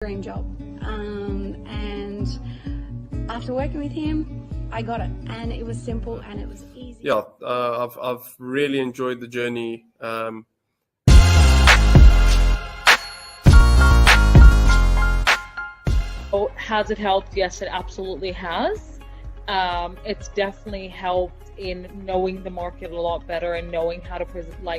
dream job. And after working with him, I got it, and it was simple and it was easy. Yeah, I've really enjoyed the journey. So has it helped? Yes, it absolutely has. It's definitely helped in knowing the market a lot better and knowing how to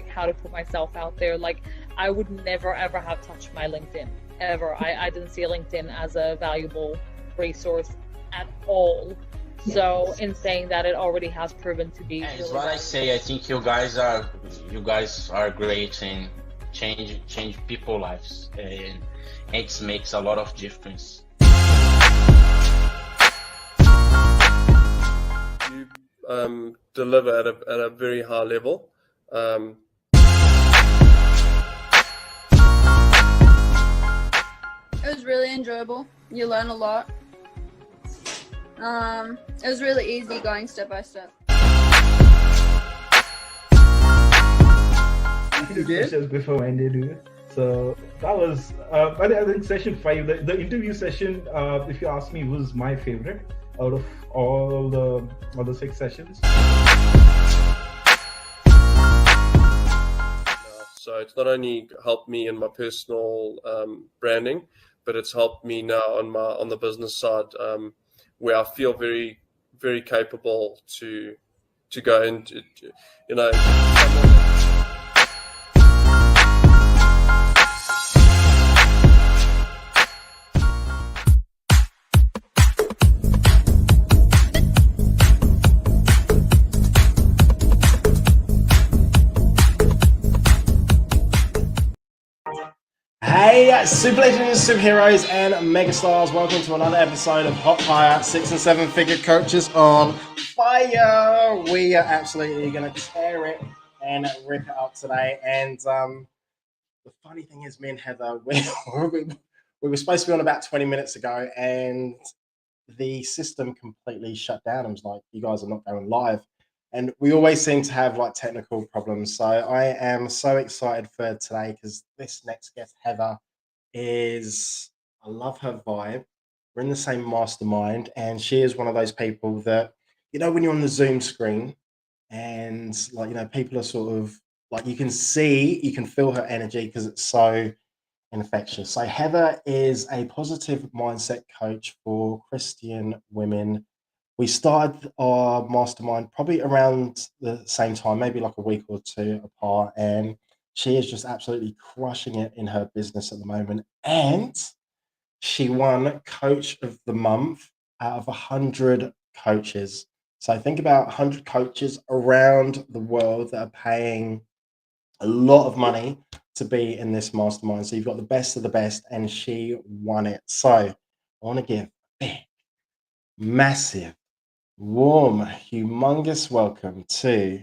how to put myself out there. Like, I would never ever have touched my LinkedIn ever. I didn't see LinkedIn as a valuable resource at all. So in saying that, it already has proven to be. It's what I say. I think you guys are great and change people's lives, and it makes a lot of difference. You deliver at a very high level. It was really enjoyable. You learn a lot. It was really easy going step by step. You did? Before when they do. So that was, I think session 5, the interview session, if you ask me, was my favorite out of all the 6 sessions. So it's not only helped me in my personal branding, but it's helped me now on the business side, where I feel very, very capable to go into, you know. Hey, super legends, superheroes, and megastars! Welcome to another episode of Hot Fire 6 and 7 Figure Coaches on Fire. We are absolutely going to tear it and rip it up today. And the funny thing is, me and Heather, we were supposed to be on about 20 minutes ago, and the system completely shut down. It was like, you guys are not going live. And we always seem to have like technical problems. So I am so excited for today because this next guest, Heather, I love her vibe. We're in the same mastermind, and she is one of those people that, you know, when you're on the Zoom screen and like, you know, people are sort of like, you can feel her energy because it's so infectious. So Heather is a positive mindset coach for Christian women. We started our mastermind probably around the same time, maybe like a week or 2 apart, and she is just absolutely crushing it in her business at the moment. And she won Coach of the Month out of 100 coaches. So think about 100 coaches around the world that are paying a lot of money to be in this mastermind. So you've got the best of the best, and she won it. So I want to give a big, massive, warm, humongous welcome to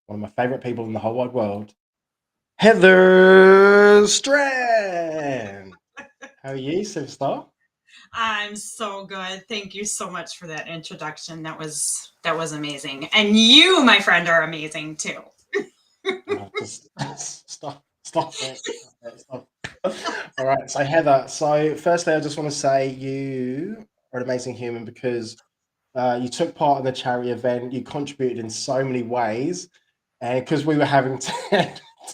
one of my favorite people in the whole wide world, Heather Strand. How are you, superstar? I'm so good. Thank you so much for that introduction. That was amazing. And you, my friend, are amazing too. Just stop it. Stop. All right, so Heather, so firstly I just want to say you are an amazing human because you took part in the charity event, you contributed in so many ways, and because we were having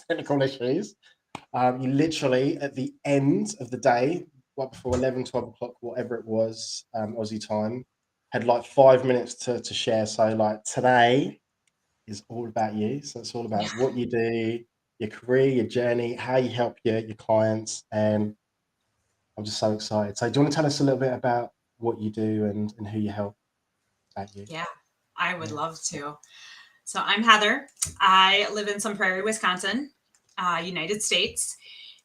technical issues, you literally at the end of the day, what, before 11, 12 o'clock, whatever it was, Aussie time, had like 5 minutes to share. So like today is all about you. So it's all about what you do, your career, your journey, how you help your clients, and I'm just so excited. So do you want to tell us a little bit about what you do and who you help? Yeah, I would love to. So I'm Heather. I live in Sun Prairie, Wisconsin, United States,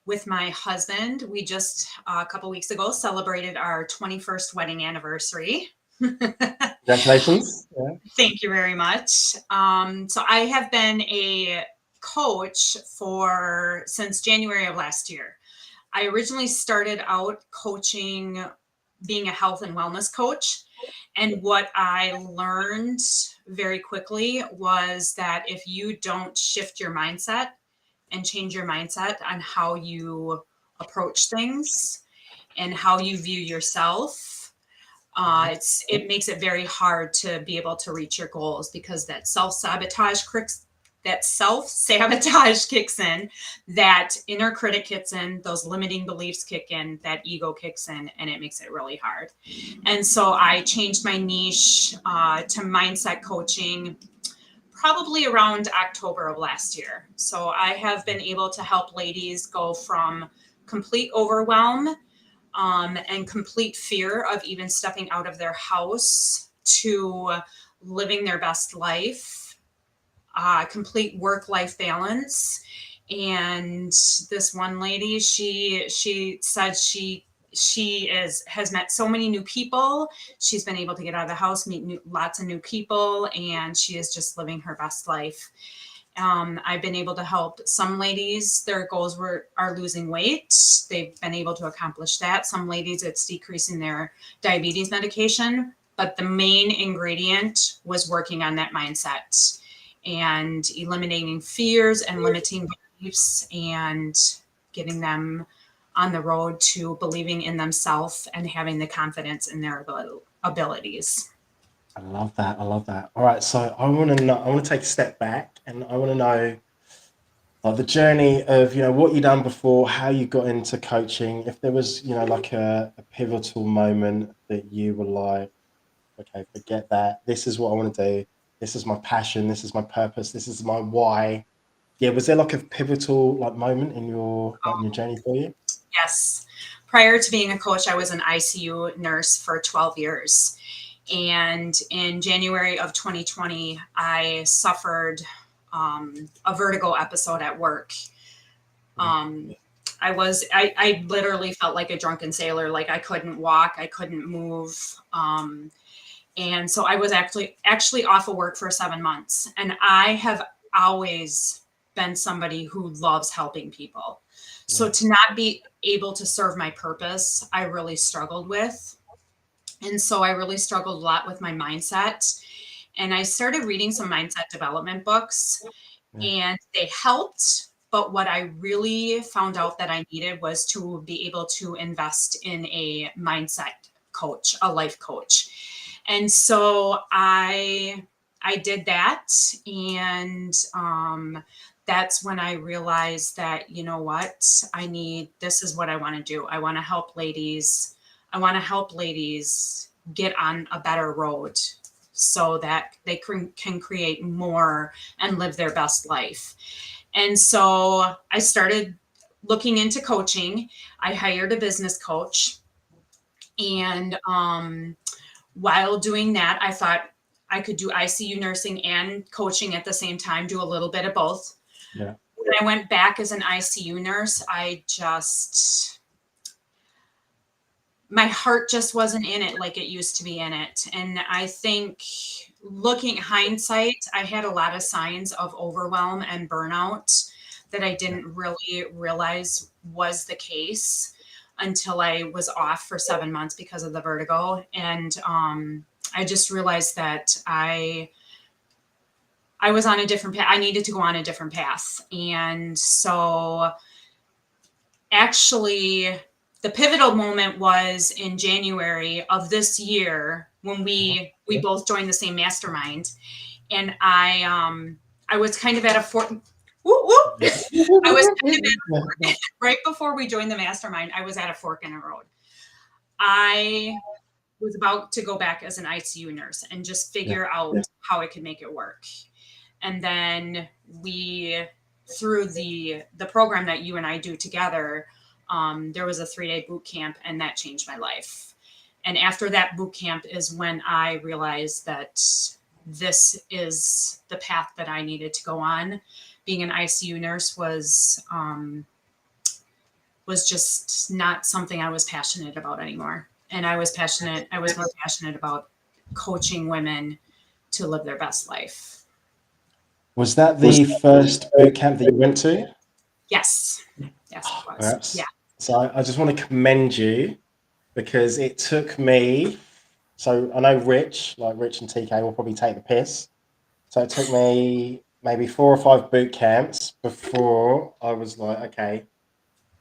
with my husband. We just a couple weeks ago celebrated our 21st wedding anniversary. Congratulations. Yeah. Thank you very much. So I have been a coach since January of last year. I originally started out coaching, being a health and wellness coach. And what I learned very quickly was that if you don't shift your mindset and change your mindset on how you approach things, and how you view yourself, it makes it very hard to be able to reach your goals, because that self-sabotage kicks in, that inner critic kicks in, those limiting beliefs kick in, that ego kicks in, and it makes it really hard. And so I changed my niche to mindset coaching probably around October of last year. So I have been able to help ladies go from complete overwhelm and complete fear of even stepping out of their house to living their best life, complete work-life balance. And this one lady, she said has met so many new people. She's been able to get out of the house, meet lots of new people, and she is just living her best life. I've been able to help some ladies. Their goals are losing weight. They've been able to accomplish that. Some ladies, it's decreasing their diabetes medication. But the main ingredient was working on that mindset and eliminating fears and limiting beliefs and getting them on the road to believing in themselves and having the confidence in their abilities. I love that. I love that. All right. So I want to know, I want to take a step back, and I want to know the journey of, what you done before, how you got into coaching. If there was, like a pivotal moment that you were like, okay, forget that. This is what I want to do. This is my passion. This is my purpose. This is my why. Yeah. Was there like a pivotal moment in your journey for you? Yes. Prior to being a coach, I was an ICU nurse for 12 years. And in January of 2020, I suffered a vertigo episode at work. I literally felt like a drunken sailor. Like I couldn't walk, I couldn't move. And so I was actually off of work for 7 months. And I have always been somebody who loves helping people. So to not be able to serve my purpose, I really struggled with. And so I really struggled a lot with my mindset. And I started reading some mindset development books, and they helped. But what I really found out that I needed was to be able to invest in a mindset coach, a life coach. And so I did that. And that's when I realized that, this is what I want to do. I want to help ladies. I want to help ladies get on a better road so that they can create more and live their best life. And so I started looking into coaching. I hired a business coach. And while doing that, I thought I could do ICU nursing and coaching at the same time, do a little bit of both. Yeah. When I went back as an ICU nurse, my heart just wasn't in it like it used to be in it. And I think looking hindsight, I had a lot of signs of overwhelm and burnout that I didn't really realize was the case until I was off for 7 months because of the vertigo. And I just realized that I was on a different path. I needed to go on a different path. And so actually the pivotal moment was in January of this year when we both joined the same mastermind. And I was kind of at a fork. I was kind of at a fork. Right before we joined the mastermind, I was at a fork in the road. I was about to go back as an ICU nurse and just figure out how I could make it work. And then through the program that you and I do together, there was a 3-day boot camp, and that changed my life. And after that boot camp is when I realized that this is the path that I needed to go on. Being an ICU nurse was just not something I was passionate about anymore. And I was more passionate about coaching women to live their best life. Was that the first boot camp that you went to? Yes. Yes, it was. Perhaps. Yeah. So I just want to commend you, because it took me, so I know Rich and TK will probably take the piss. So it took me maybe 4 or 5 boot camps before I was like, okay,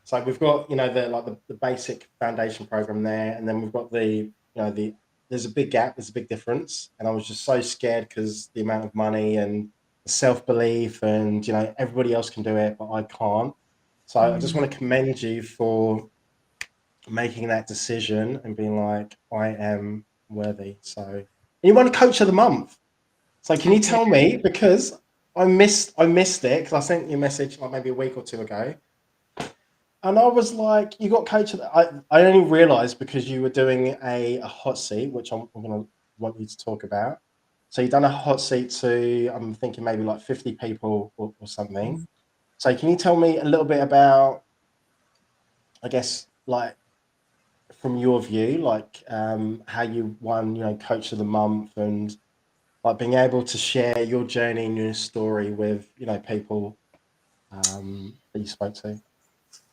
So we've got, the basic foundation program there, and then we've got there's a big gap, there's a big difference, and I was just so scared because the amount of money and the self-belief, and everybody else can do it, but I can't. So I just want to commend you for making that decision and being like, I am worthy. So, and you won Coach of the Month. So can you tell me, because I missed it, because I sent you a message like maybe a week or two ago, and I was like, you got Coach of the, I only realized because you were doing a hot seat, which I'm going to want you to talk about. So you've done a hot seat to, I'm thinking maybe like 50 people or something. So can you tell me a little bit about, I guess, like, from your view, like how you won, Coach of the Month, and like being able to share your journey and your story with, people that you spoke to?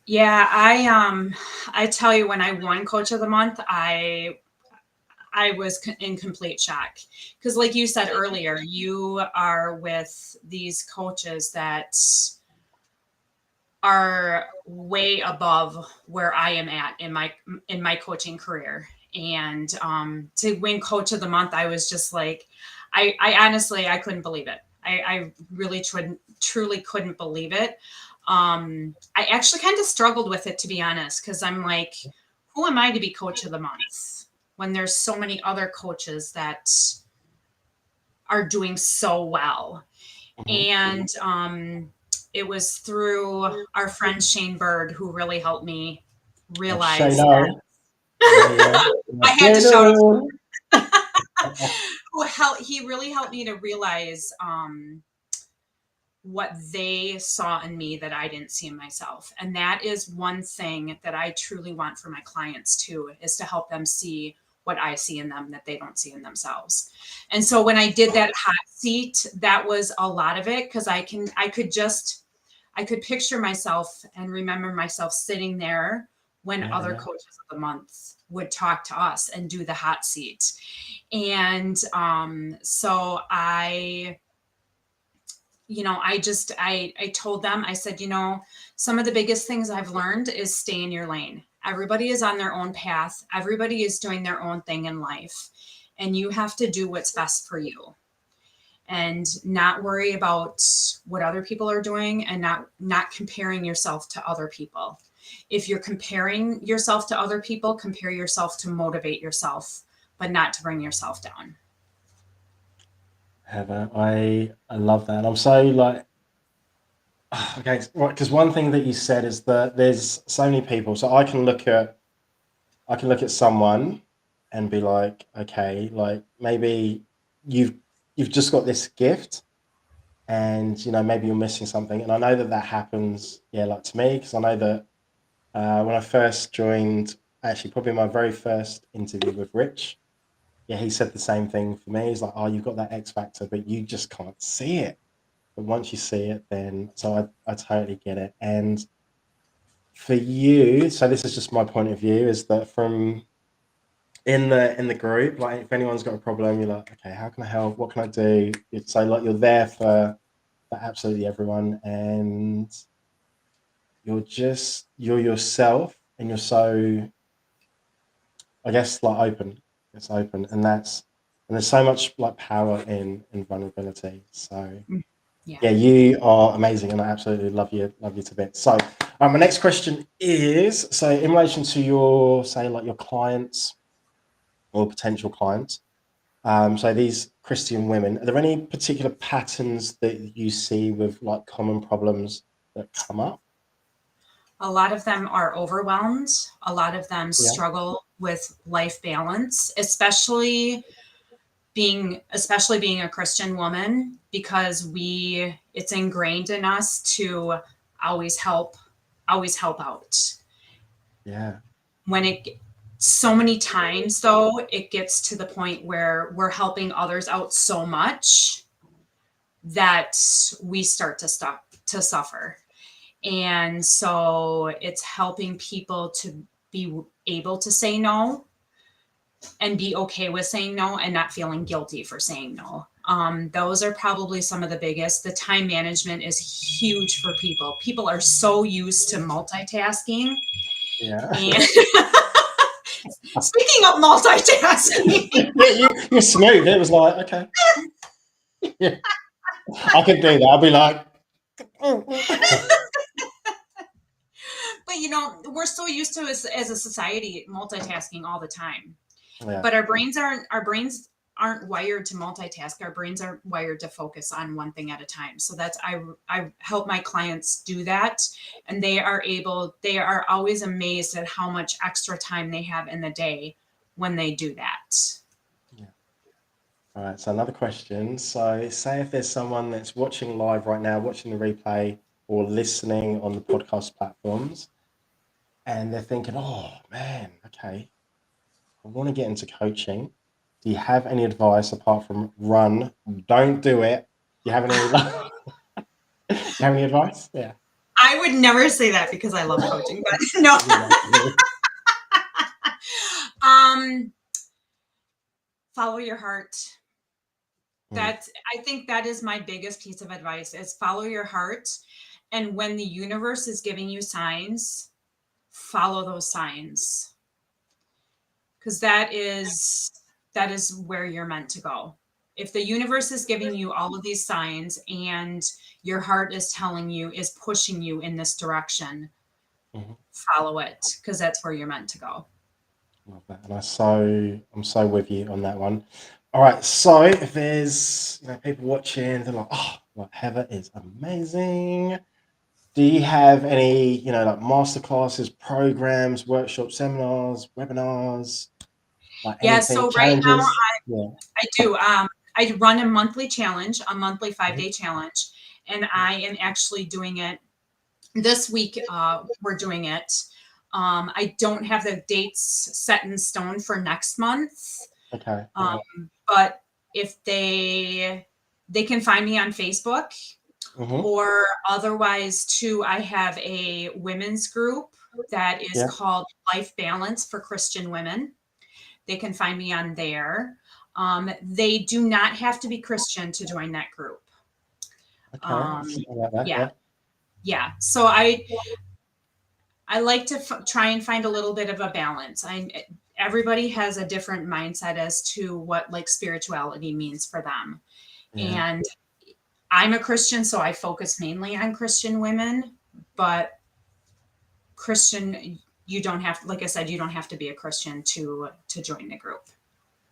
Yeah, I tell you, when I won Coach of the Month, I was in complete shock, because like you said earlier, you are with these coaches that are way above where I am at in my coaching career. And to win Coach of the Month, I was just like, I honestly, I couldn't believe it. I really truly couldn't believe it. I actually kind of struggled with it, to be honest, because I'm like, who am I to be Coach of the Month when there's so many other coaches that are doing so well? And it was through our friend Shane Bird who really helped me realize that. I had to shout out. He really helped me to realize what they saw in me that I didn't see in myself. And that is one thing that I truly want for my clients too, is to help them see what I see in them that they don't see in themselves. And so when I did that hot seat, that was a lot of it, because I could picture myself and remember myself sitting there when other coaches of the month would talk to us and do the hot seat. And so I told them, I said, some of the biggest things I've learned is stay in your lane. Everybody is on their own path. Everybody is doing their own thing in life. And you have to do what's best for you, and not worry about what other people are doing, and not comparing yourself to other people. If you're comparing yourself to other people, compare yourself to motivate yourself, but not to bring yourself down. Heather, I love that. I'm so like, okay, right, because one thing that you said is that there's so many people. So I can look at someone and be like, okay, like maybe you've just got this gift, and maybe you're missing something. And I know that happens, like to me, because I know that when I first joined, actually probably my very first interview with Rich, he said the same thing for me. He's like, oh, you've got that X factor, but you just can't see it. But once you see it, then, so I totally get it. And for you, so this is just my point of view, is that from in the group, like if anyone's got a problem, you're like, okay, how can I help? What can I do? So like you're there for absolutely everyone, and you're yourself, and you're so, I guess, like open. It's open, and there's so much like power in vulnerability. So yeah, you are amazing, and I absolutely love you to bits. So my next question is, so in relation to your, say, like your clients or potential clients, so these Christian women, are there any particular patterns that you see with like common problems that come up? A lot of them are overwhelmed. A lot of them struggle with life balance, especially being a Christian woman, because it's ingrained in us to always help out. Yeah. So many times though, it gets to the point where we're helping others out so much that we start to suffer. And so it's helping people to be able to say no, and be okay with saying no, and not feeling guilty for saying no. Those are probably some of the biggest. The time management is huge for people. People are so used to multitasking. Yeah. And speaking of multitasking, you're smooth. It was like, okay. Yeah. I could do that. I'll be like, but you know, we're so used to as a society multitasking all the time. yeah. But our brains aren't wired to multitask. Our brains are wired to focus on one thing at a time. So that's I help my clients do that, and they are always amazed at how much extra time they have in the day when they do that. Yeah. All right. So another question. So say if there's someone that's watching live right now, watching the replay or listening on the podcast platforms, and they're thinking, oh man, okay, I want to get into coaching. Do you have any advice apart from run? Don't do it. Do you have any advice? You have any advice? Yeah. I would never say that because I love coaching, but no. Follow your heart. I think that is my biggest piece of advice is follow your heart. And when the universe is giving you signs, follow those signs. Because that is where you're meant to go. If the universe is giving you all of these signs and your heart is telling you, is pushing you in this direction, follow it, because that's where you're meant to go. Love that. And I'm so with you on that one. All right. So if there's people watching, they're like, oh, like Heather is amazing. Do you have any, like masterclasses, programs, workshops, seminars, webinars? Like Yeah, so right now I do. I run a monthly challenge, a monthly 5-day challenge, and I am actually doing it this week. We're doing it. I don't have the dates set in stone for next month. Okay. But if they can find me on Facebook, or otherwise too, I have a women's group that is called Life Balance for Christian Women. They can find me on there. They do not have to be Christian to join that group. Okay. Yeah. So I like to try and find a little bit of a balance. Everybody has a different mindset as to what like spirituality means for them. And I'm a Christian, so I focus mainly on Christian women, but Christian, you don't have, like I said, you don't have to be a Christian to join the group.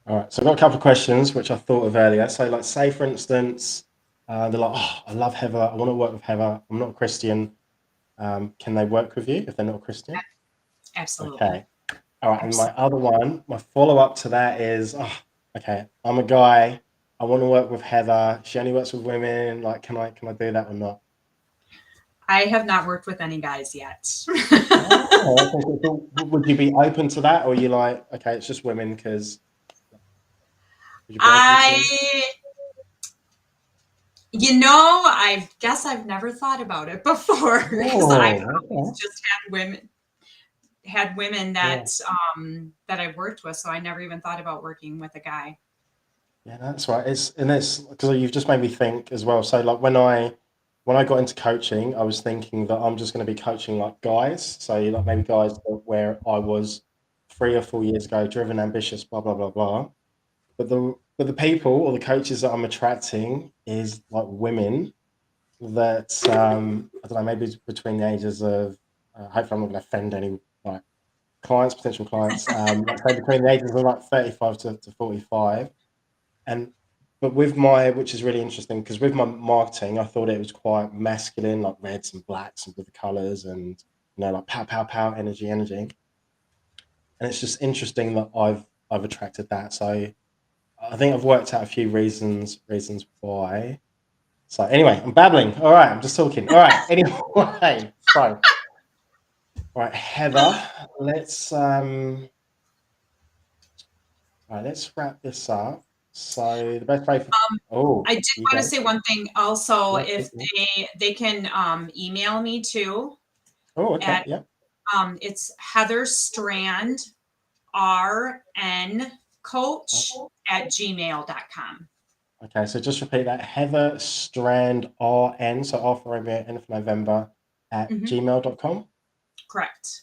All right. So I've got a couple of questions, which I thought of earlier. So like, say for instance, they're like, oh, I love Heather. I want to work with Heather. I'm not a Christian. Can they work with you if they're not a Christian? Absolutely. Okay. All right. And my other one, my follow-up to that is, oh, okay, I'm a guy. I want to work with Heather. She only works with women. Like, can I do that or not? I have not worked with any guys yet. Would you be open to that, or are you like, okay, it's just women because? I guess I've never thought about it before because I've always just had women that that I worked with, so I never even thought about working with a guy. Yeah, that's right. It's because you've just made me think as well. So like when I got into coaching, I was thinking that I'm just going to be coaching like guys. So like maybe guys where I was 3 or 4 years ago, driven, ambitious, blah blah blah blah. But the people or the coaches that I'm attracting is like women that I don't know, maybe between the ages of hopefully I'm not going to offend any like clients, potential clients, like say between the ages of like 35 to 45. But with which is really interesting because with my marketing, I thought it was quite masculine, like reds and blacks and with the colors and like pow pow pow, energy. And it's just interesting that I've attracted that. So I think I've worked out a few reasons why. So anyway, I'm babbling. All right, I'm just talking. All right. Anyway, so all right, Heather, let's wrap this up. So the best way for I did want to say one thing also. If they can email me too. Oh, okay. It's Heather Strand RN coach@gmail.com. Okay, so just repeat that. Heather Strand RN, so R for Romeo, N for November at gmail.com. Correct.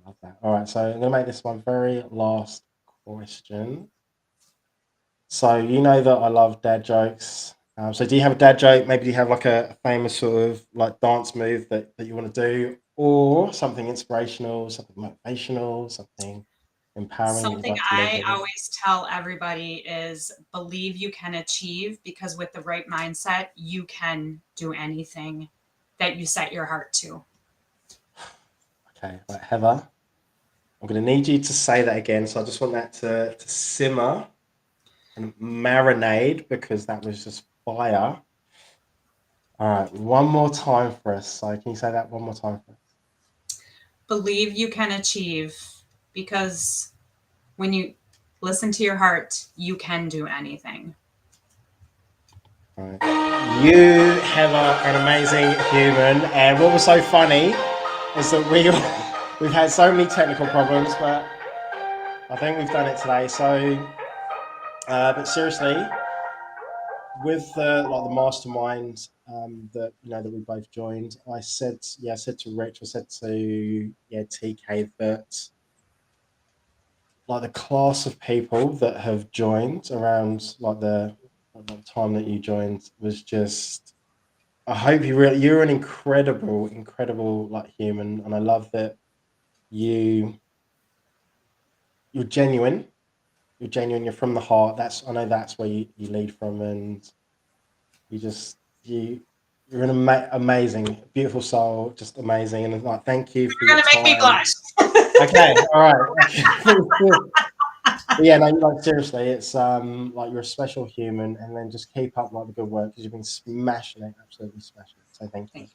Love that. All right, so I'm going to make this my very last question. So you know that I love dad jokes. So do you have a dad joke? Maybe do you have like a famous sort of like dance move that you want to do, or something inspirational, something motivational, something empowering you'd Something like to leave I with? always tell everybody is believe you can achieve, because with the right mindset, you can do anything that you set your heart to. Okay, right, Heather, I'm going to need you to say that again. So I just want that to simmer and marinade, because that was just fire. All right, one more time for us. So can you say that one more time for us? Believe you can achieve, because when you listen to your heart, you can do anything. All right. You, Heather, are an amazing human. And what was so funny is that we've had so many technical problems, but I think we've done it today. So, but seriously, with the mastermind that that we both joined, I said to Rich, I said to TK that like the class of people that have joined around like the time that you joined was just. I hope you're an incredible like human, and I love that you're genuine. You're genuine. You're from the heart. I know that's where you lead from, and you're an amazing, beautiful soul, just amazing. And like, thank you for You're your gonna make me time. blush. Okay, all right. Okay. But yeah, no, like seriously, it's like you're a special human, and then just keep up like the good work, because you've been smashing it, absolutely smashing it. So thank you.